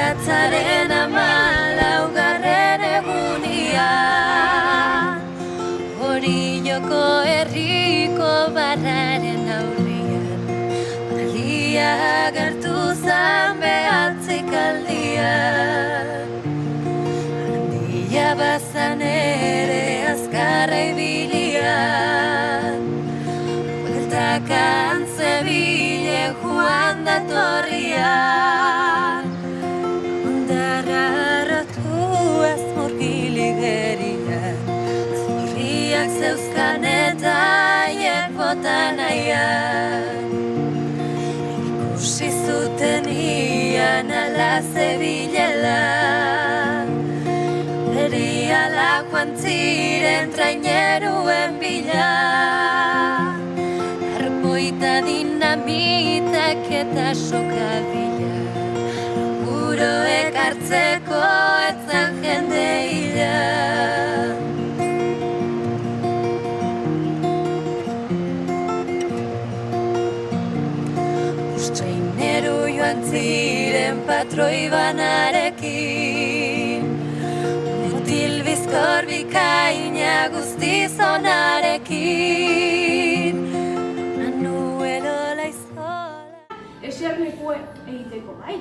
Maiatzaren 14. egunia, Orilloko herriko barraren aurrian, Alia agertu zan behatzik aldian. Handia bazan ere azkarra ibilian, bueltakan zebile joan datorrian. Ondarra harrotuaz murgiligerian, zurriak zeuzkan eta haiek bota nahian. Ikusi zuten ian ala zebilela, beriala joan ziren traineruen bila. Arpoita dinamitak eta sokabila, buroek hartzeko etzan jende hila. Traineru joan ziren patroi banarekin, mutil bizkor bikaina guztiz onarekin. Manuel Olaizola Eserleku egiteko, bai?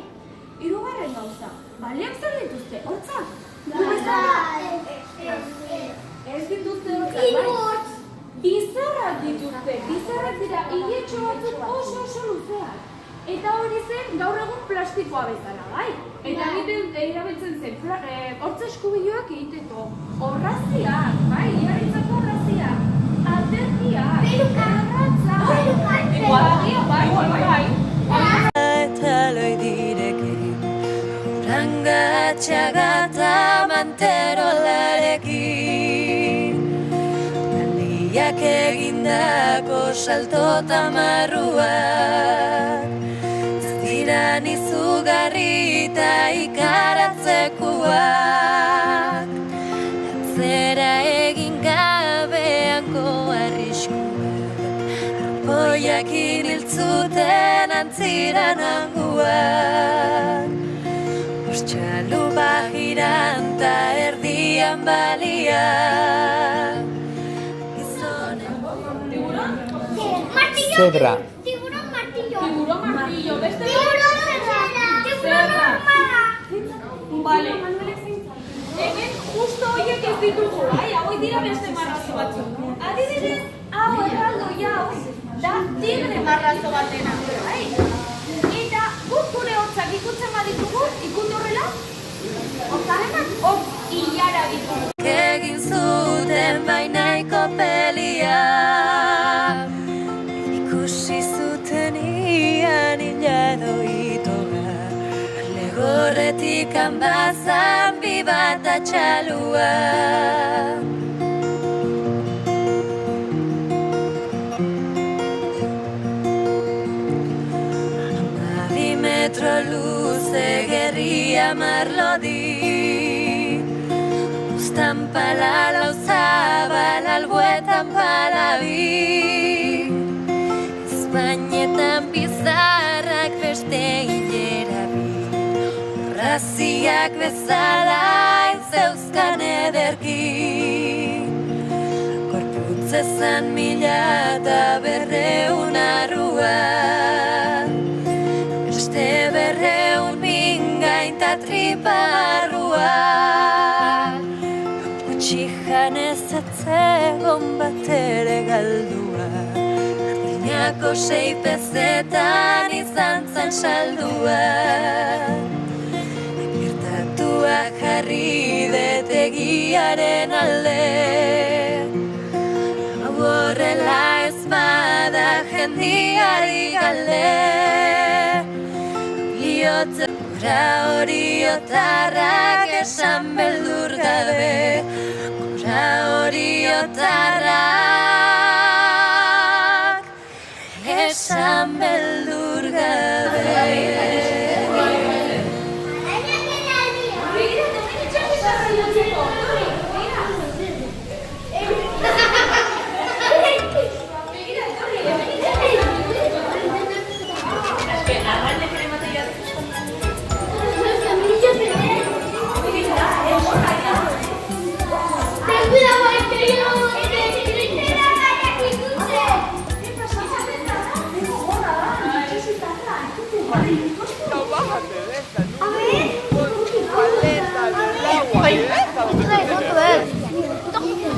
Hirugarren gauza, baleak zer dituzte, hortzak? Ez dituzte hortzak, bai? Bizarrak dituzte, bizarrak dira hiletxo batzuk oso luzeak. Eta hori zen gaur egun plastikoa bezala, bai? Eta erabiltzen zen hortza eskubiloak egiteko. Orraziak, bai? Iarritzako orraziak, aterkiak, arratzak, bai. eta loidirekin, Urangatxaga eta manterolarekin, Aliak egindako salto tamarruak, ziran izugarri eta ikaratzekuak, atzera egin gabeanko arriskuak, arpoiakin hiltzuten antziran hanguak, Ostxalu bajiran ta erdian baliak, Zebra. Tiburon martillo, beste zerra. Vale. Hemen justo horiek ez ditugu, bai? Hauek dira beste marrazo batzuk. Adibidez, hau erraldoia hau da tigre marrazo batena, bai? Eta guk gure hortzak ikutzen baditugu, ikutu horrela? Hortzarenak hortz hilara ditugu. Egin zuten bainaiko pelia, ikusi zuten ian hilado itoga, legorretik anbazan bibat atxalua. Amabi metro luze gerria marlodi, Uztan pala lau zabal albuetan palabi, Espainetan pizarrak beste hilera bi, Orraziak bezala zeuzkan ederki, Gorputzezan 1.000 arrua, beste 200 mingain ta triparrua. Txijan ez atzegon bat ere galdua, Adinako 6 pezetan izan zen saldua. Gertatua jarri dut egiaren alde, hau horrela ez bada jendiari galde. Gora oriotarrak esan beldur gabe, Gora oriotarrak esan beldur gabe.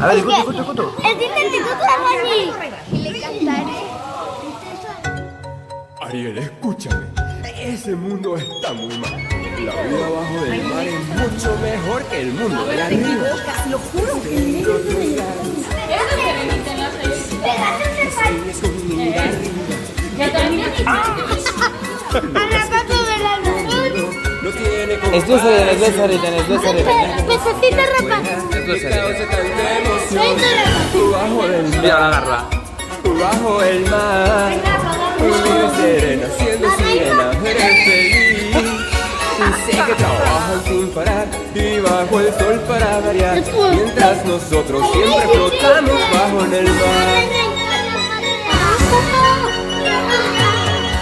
A ver, ikutu. Ez dinetiko zarrani. Le cantaré. Ariel, escúchame. Ese mundo está muy mal. La vida abajo del mar es mucho mejor que el mundo de arriba. Lo juro. Ya terminé. A la pato de la luz. No tiene Ez du zareten. Necesito ropa. causa tanta emoción. Bajo el Mira la mar, garra. bajo el mar. Vive serena, siendo sirena, eres feliz. Sé que trabajan sin parar y bajo el sol para variar. Mientras nosotros siempre flotamos bajo en el mar.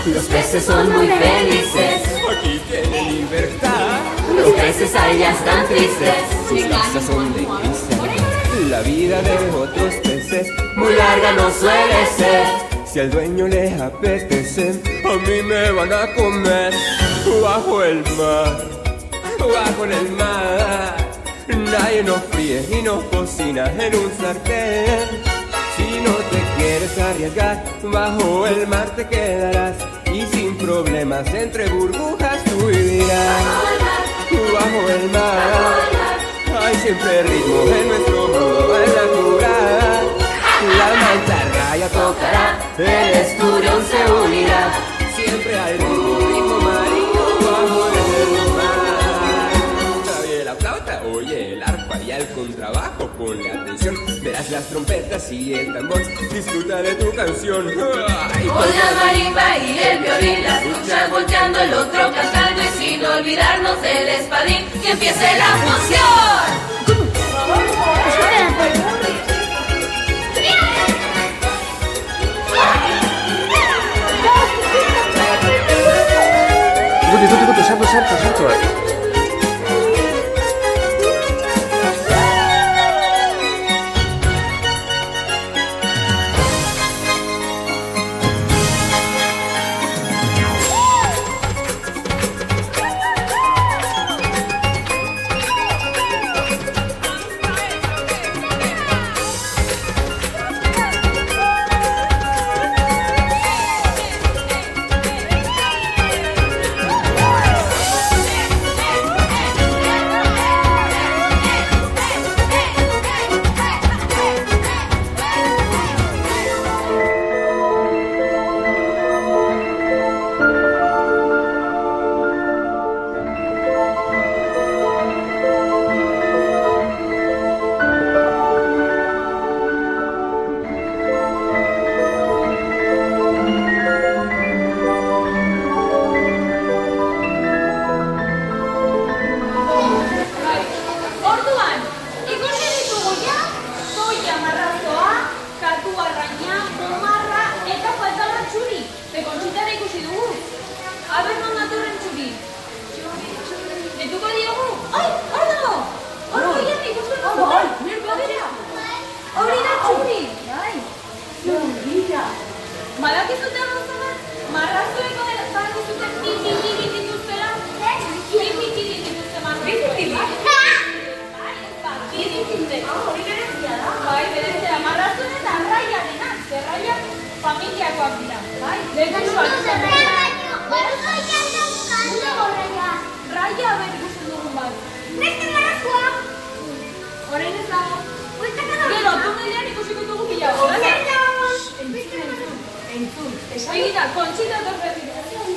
Los peces son muy felices, Aquí tienen libertad. los peces ahí ya están tristes. Sus casas son de cristal. La vida de otros peces Muy larga no suele ser. si al dueño les apetece, a mí me van a comer bajo el mar, bajo en el mar. Nadie nos fríe y nos cocina en un sartén. Si no te quieres arriesgar, bajo el mar te quedarás y sin problemas entre burbujas tú vivirás. Bajo el mar hay siempre ritmo en nuestro mundo es natural. La mantarraya tocará, el esturión se unirá. Siempre hay ritmo marino bajo el mar. Oye la flauta, oye el arpa y el contrabajo, ponle atención. Verás las trompetas y el tambor, disfruta de tu canción. Ay, Con la marimba y el violín, las luchas volteando, el otro cantando y sin olvidarnos del espadín, que empiece la función. Ikutu, sartu. Orduan, ikusi ditugu ja, soia marrazoa, katu arraina, bumarra eta faltala txuri. Ze kontxitara ikusi dugu. Aber non datorren txuri. Detuko diogu? Ai, hor dago! Hor goian ikusten dugu. Badira. Hori da txuri. Badakizute gauza bat? Marrazoeko badakizute pipiki dituztela? Pipiki dituzte marrazoek. Hori berezia da. Bai, berezia da. Marrazuen eta arraiarena. Zerraiak familiakoak dira. Bai, lehenkoak. Raia haber ikusten dugun bat. Beste marrazoa. Orain ez dago. Bueltaka da. Gero, tunelean ikusiko dugu bilago. Entzun. Egita, kontxita torberri.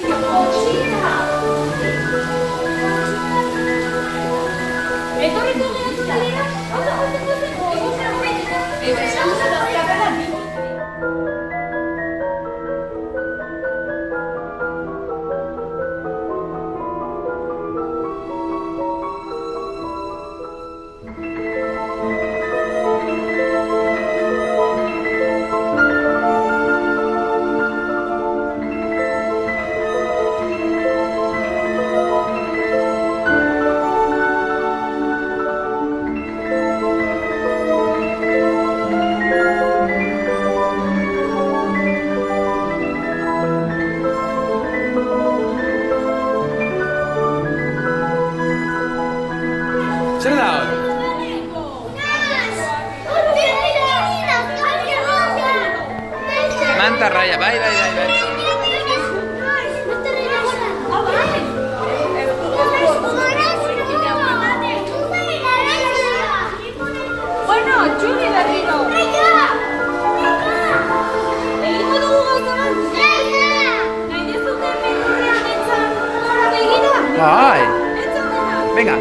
Kontxita! Etorriko gara zutalera? Gitarra, bai. Bueno, txuri berriro. Egingo dugu gauza bat? Nahi dezuten menurrean entzan gora begira? Bai. Entzan dena. Venga.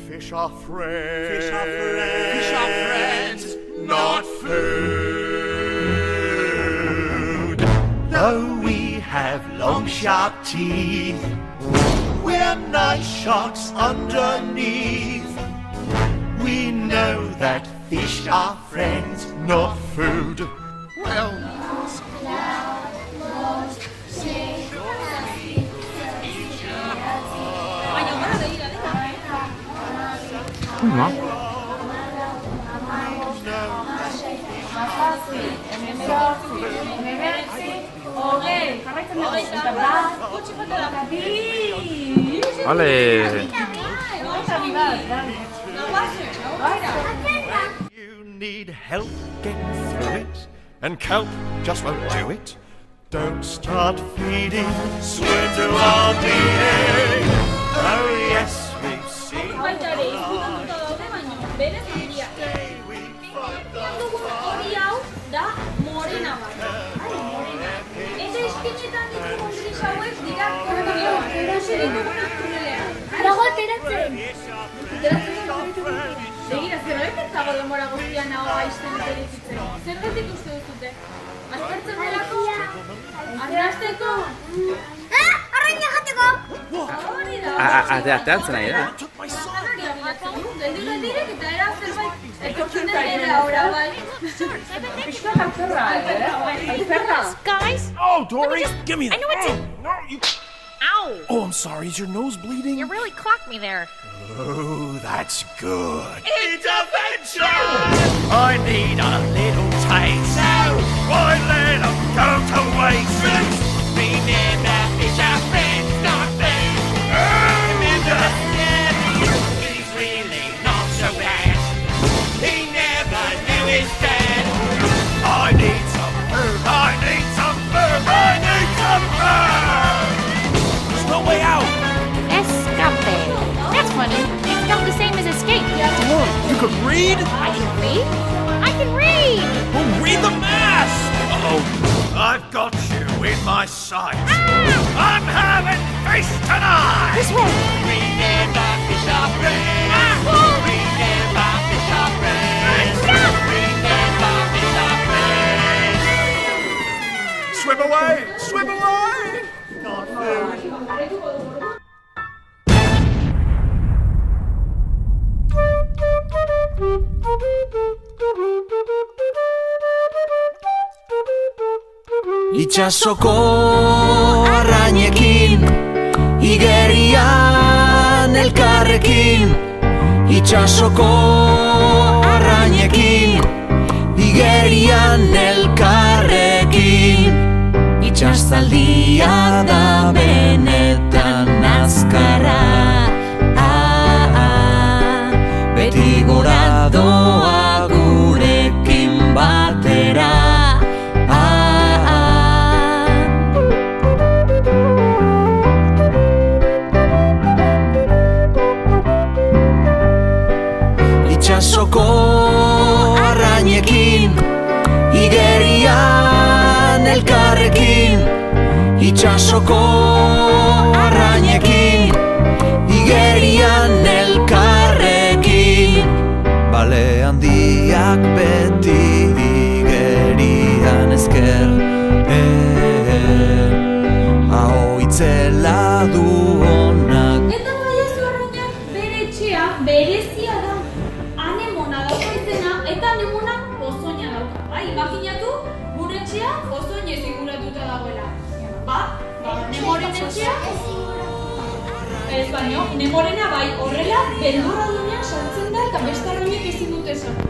Fish are friends, not food. Though we have long sharp teeth, we're nice sharks underneath. We know that fish are friends, not food. Well, Ма? Ale. you need help getting through it, and kelp just won't do it. Don't start feeding, swim to our meeting. Oh yes, we've seen Baitare, izkutatuta daude, baina berez handia. Hori hau da morena bat. Eta eskinetan ditugun gris hauek dira korrioak. Erosi ditugunak tunelean. Dago ateratzen. Begira, zergatik dago denbora guztian hau aizten dut. Zergatik uste duzute? Aspertzen delako? Arnasteko? Arraina jateko. Hori da. Ateatzen nahi da. Hori abilatzen du. Geldirek eta era zerbait etortzen den ere ahora bai. Pixka alperra, alperra. Guys, Oh, Dory, give me I know what's in. No, you. Ow! Oh, I'm sorry. Is your nose bleeding? You really clocked me there. Oh, that's good. Intervention! I need a little taste. So, I let them go to waste. Remember, fish are friends, not food. Remember, he's really not so bad. He never knew his dad. I need some food. I need some food. I need some food. There's no way out. Escape. That's funny. It's spelled the same as escape. You could read? I can read? I can read! Well, read the mass! Uh-oh. I've got you in my sight. Ah! I'm having fish tonight! This way! Remember fish are friends. Ah! Remember fish are friends. Stop! Remember fish away! Swim away! God, food. Itsasoko arrainekin, igerian elkarrekin. Itsasoko arrainekin, igerian elkarrekin. Itsastaldia da benetan azkarra, beti gora doa gurekin batera. Itsasoko arrainekin, igerian elkarrekin. Itsasoko arrainekin, igerian elkarrekin. Bale handiak beti igerian ezker, hau itzela du honak. Eta baiazu arrainak bere etxea berezia da. Anemona dauka izena eta anemona pozoina dauka. Bai, imaginatu gure etxea pozoinez inguratuta dagoela. Nemoren etxea? Ez baino, Nemorena bai, horrela beldurra duenean sartzen da eta beste arrainek ezin dute sartu.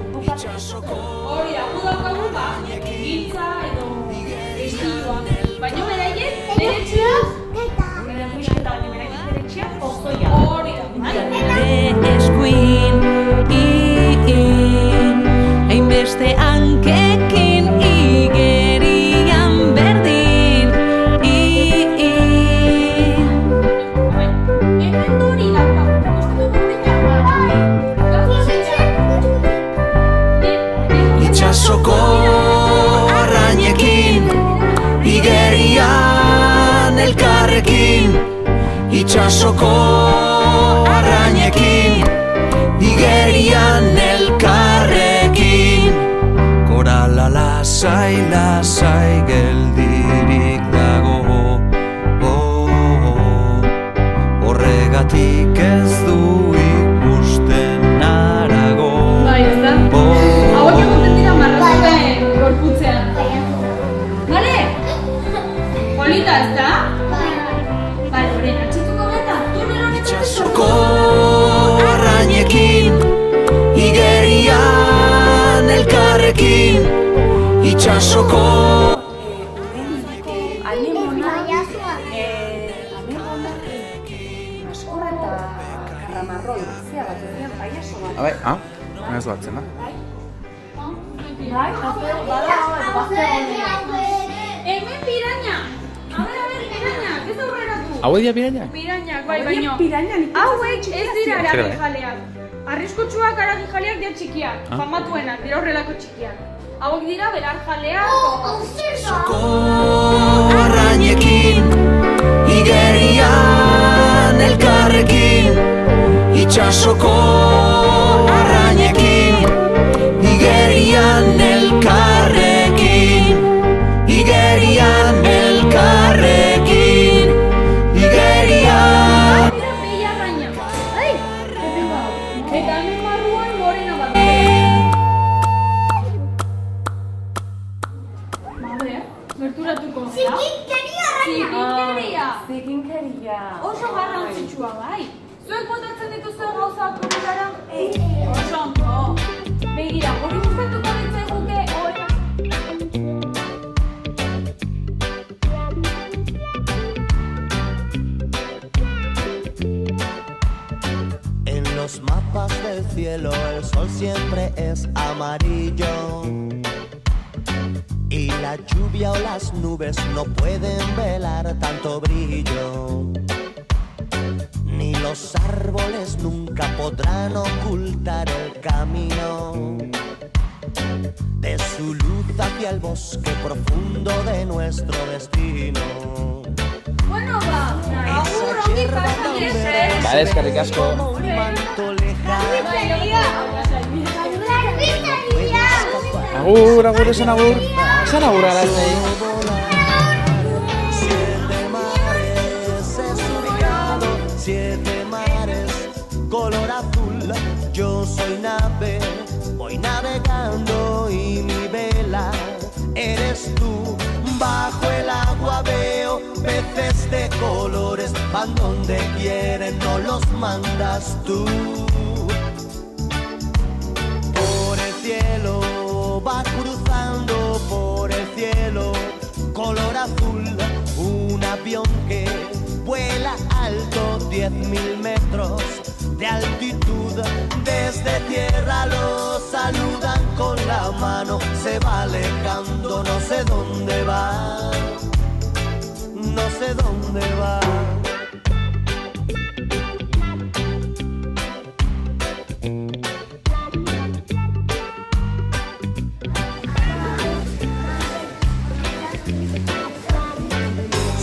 Hori da, gu daukagu giltza edo estilua. Baina beraiek bere etxea hori da, bai. Eskuin, hainbeste hankekin igerian berdin. Hemen duri daukagu, gustatu Itsasoko arrainekin, igerian elkarrekin. Itsasoko arrainekin, igerian elkarrekin. Korala lasai, lasai geldirik dago, horregatik ez du ikusten harago. Bai, ez da? Hauek egoten dira marrazuen gorputzean. Bale? Polita, ez da? Bale, horrein, atxituko geta? Tunel honetan Itsasoko arrainekin, igerian elkarrekin. Itsasoko anemona askorra eta karramarroi, zea bat ezean paiaso bat. Abai, ez batzen da. Bai, hemen piraña! A ver, piraña, ez aurreratu? Hau edia pirañak? Pirañak, bai, baino. Hauek ez dira aragijaleak. Arriskutsuak aragijaleak dira txikiak, famatuenak, dira horrelako txikiak. Hauek dira belarjaleak. Itsasoko arrainekin, igerian elkarrekin. Itsasoko arrainekin, igerian elkarrekin. Igerian elkarrekin, igerian. Dira behi arraina. Ai, eta hemen barruan morena bat. Gerturatuko. Zikinkeria. Oso garrantzitsua, bai. Zuek botatzen dituzuen gauzak burutara? Oso ondo. Begira, hori gustatuko ditzaiguke hori. En los mapas del cielo el sol siempre es amarillo. Y la lluvia o las nubes no pueden velar tanto brillo. Ni los árboles nunca podrán ocultar el camino de su luz hacia el bosque profundo de nuestro destino. Bueno, agur, ongi pasa, Bale, eskerrik asko. Un manto lejano. Agur, esan agur. Esan agur alaztei. colores van donde quieren, no los mandas tú. Por el cielo va cruzando, por el cielo color azul, un avión que vuela alto, 10.000 metros de altitud. Desde tierra lo saludan con la mano, se va alejando, no sé dónde va, no sé dónde va.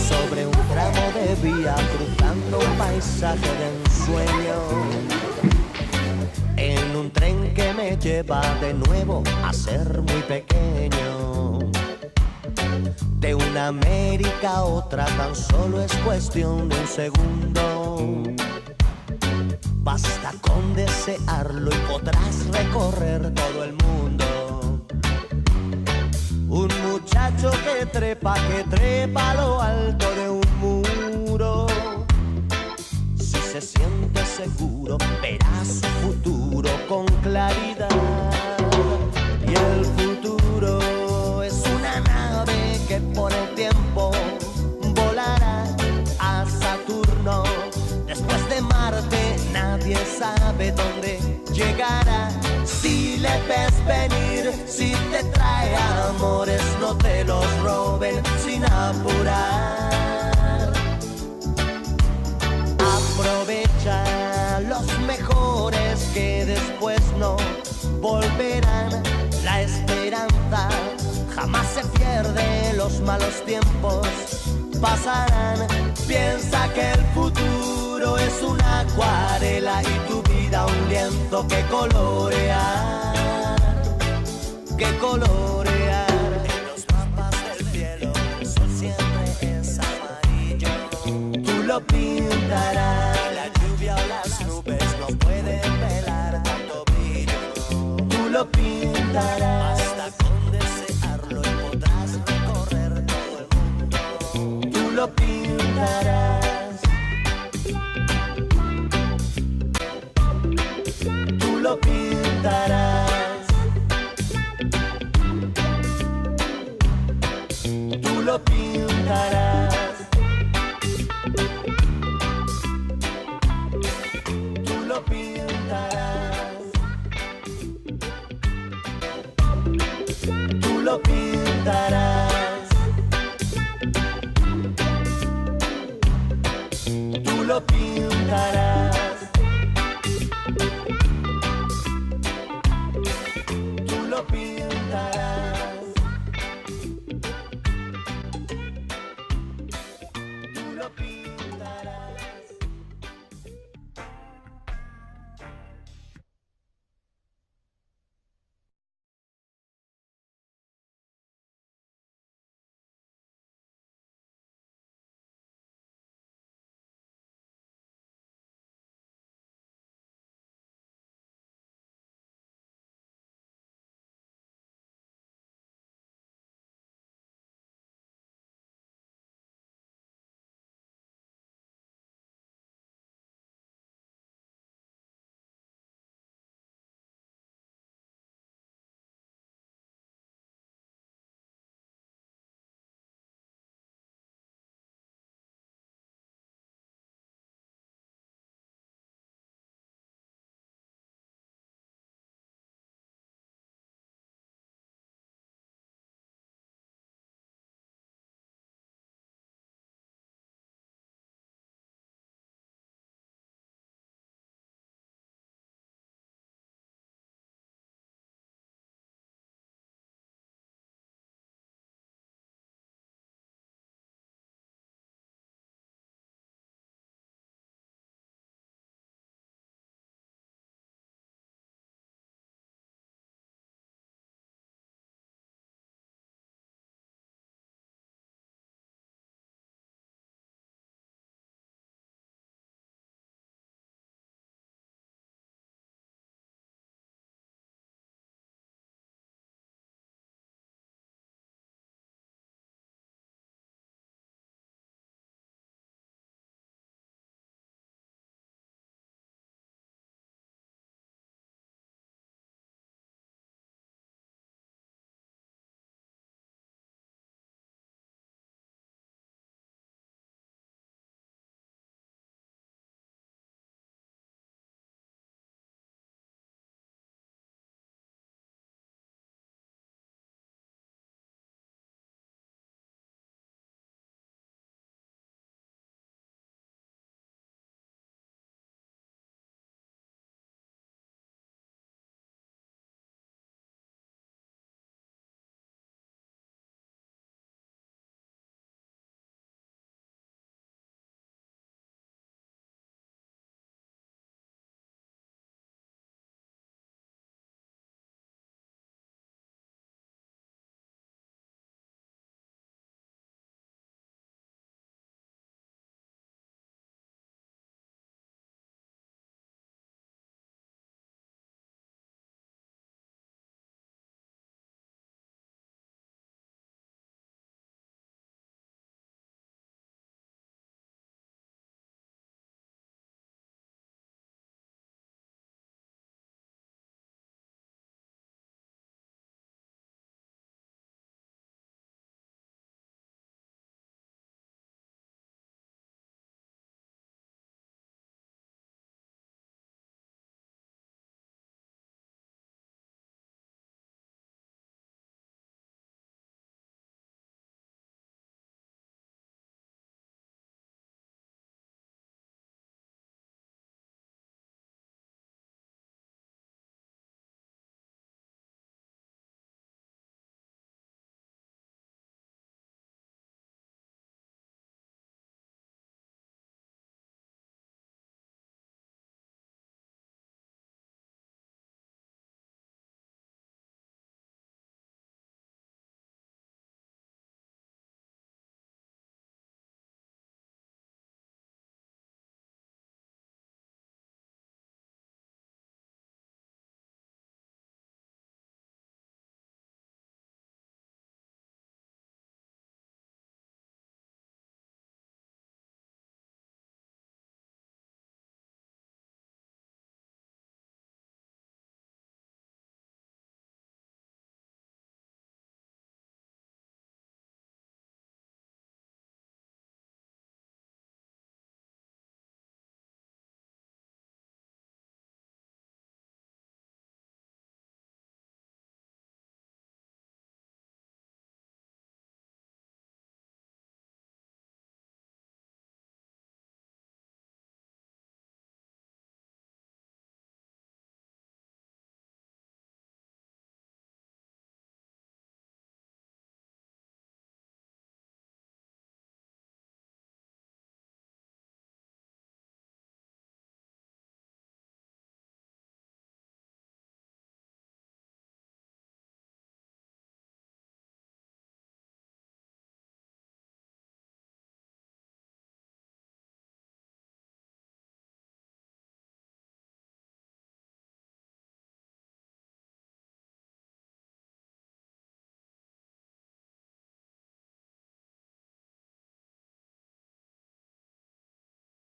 Sobre un tramo de vía, cruzando un paisaje de ensueño, en un tren que me lleva de nuevo a ser muy pequeño. De una América a otra tan solo es cuestión de un segundo. Basta con desearlo y podrás recorrer todo el mundo. Un muchacho que trepa a lo alto de un muro. Si se siente seguro, verá su futuro con claridad. Y el futuro es una nave que por el tiempo volará a Saturno. Después de Marte nadie sabe dónde llegará. Si le ves venir, si te trae amores, no te los roben sin apurar. Aprovecha los mejores que después no volverán. La esperanza jamás se pierde, los malos tiempos pasarán. Piensa que el futuro es una acuarela y tu vida un lienzo que colorear, que colorear. En los mapas del cielo el sol siempre es amarillo. Tú lo pintarás, la lluvia o las nubes no pueden velar tanto brillo. Tú lo pintarás, basta con desearlo y podrás recorrer todo el mundo. Tú lo pintarás, tú lo pintarás, tú lo pintarás, tú lo pintarás, tú lo pintarás, tú lo pintarás, tú lo pintarás, tú lo pintarás.